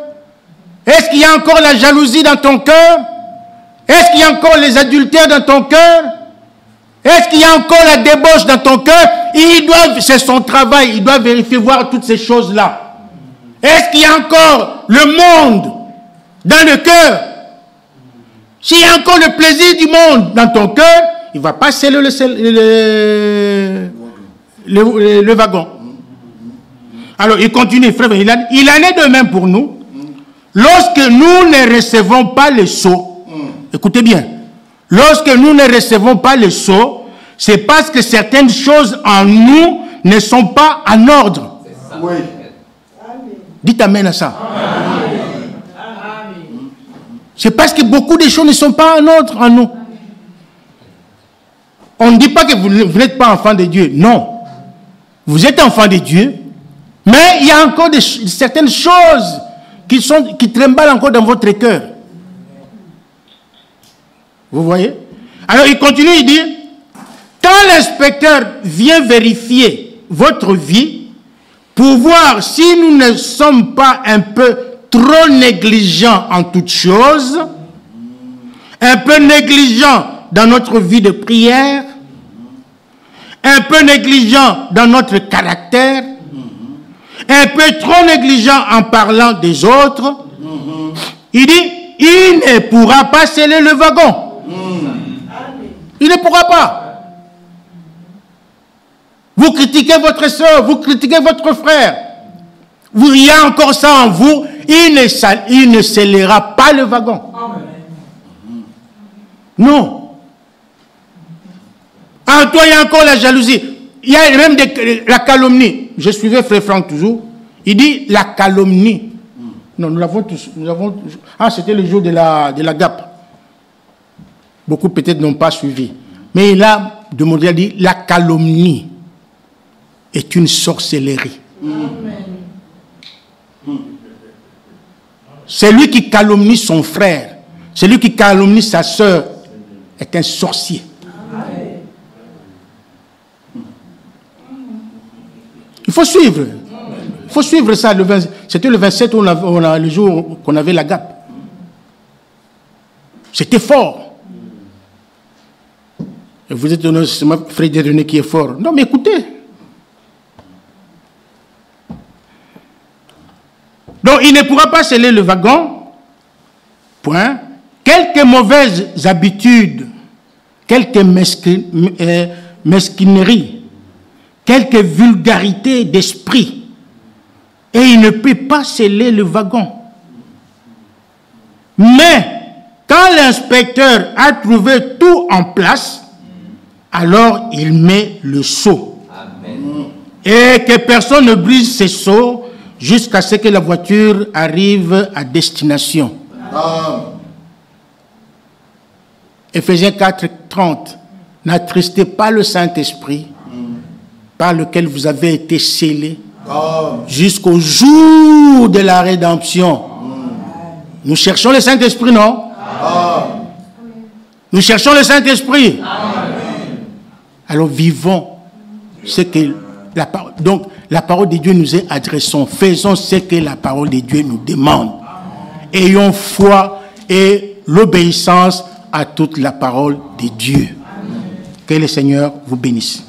Est-ce qu'il y a encore la jalousie dans ton cœur? Est-ce qu'il y a encore les adultères dans ton cœur? Est-ce qu'il y a encore la débauche dans ton cœur? C'est son travail, il doit vérifier, voir toutes ces choses-là. Est-ce qu'il y a encore le monde dans le cœur? S'il y a encore le plaisir du monde dans ton cœur, il ne va pas sceller le wagon. Alors, il continue, frère, il en est de même pour nous. Lorsque nous ne recevons pas le sceau, écoutez bien, lorsque nous ne recevons pas le sceau, c'est parce que certaines choses en nous ne sont pas en ordre. Oui. Dites amen à ça. C'est parce que beaucoup de choses ne sont pas en ordre en nous. On ne dit pas que vous n'êtes pas enfant de Dieu. Non. Vous êtes enfant de Dieu, mais il y a encore certaines choses qui tremblent encore dans votre cœur. Vous voyez? Alors il continue, il dit, quand l'inspecteur vient vérifier votre vie, pour voir si nous ne sommes pas un peu trop négligents en toutes choses, un peu négligents dans notre vie de prière, un peu négligents dans notre caractère, un peu trop négligents en parlant des autres, il dit, il ne pourra pas sceller le wagon. Il ne pourra pas. Vous critiquez votre soeur, vous critiquez votre frère. Il y a encore ça en vous, il ne scellera pas le wagon. Non. En toi, il y a encore la jalousie. Il y a même la calomnie. Je suivais Frère Franck toujours. Il dit la calomnie. Non, nous l'avons tous. Ah, c'était le jour de la GAP. Beaucoup peut-être n'ont pas suivi. Mais il a demandé, il a dit la calomnie est une sorcellerie. Celui qui calomnie son frère, celui qui calomnie sa sœur est un sorcier. Il faut suivre. Il faut suivre ça. C'était le 27, le jour qu'on avait la GAP. C'était fort. Et vous êtes c'est ma frère René qui est fort. Non, mais écoutez. Donc, il ne pourra pas sceller le wagon. Point. Quelques mauvaises habitudes, quelques mesquineries, quelques vulgarités d'esprit, et il ne peut pas sceller le wagon. Mais, quand l'inspecteur a trouvé tout en place, alors il met le sceau. Amen. Et que personne ne brise ces sceaux jusqu'à ce que la voiture arrive à destination. Amen. Éphésiens 4:30. N'attristez pas le Saint-Esprit par lequel vous avez été scellés jusqu'au jour de la rédemption. Nous cherchons le Saint-Esprit, non? Nous cherchons le Saint-Esprit. Alors vivons ce que la parole. Donc la parole de Dieu nous est adressée. Faisons ce que la parole de Dieu nous demande. Ayons foi et l'obéissance à toute la parole de Dieu. Que le Seigneur vous bénisse.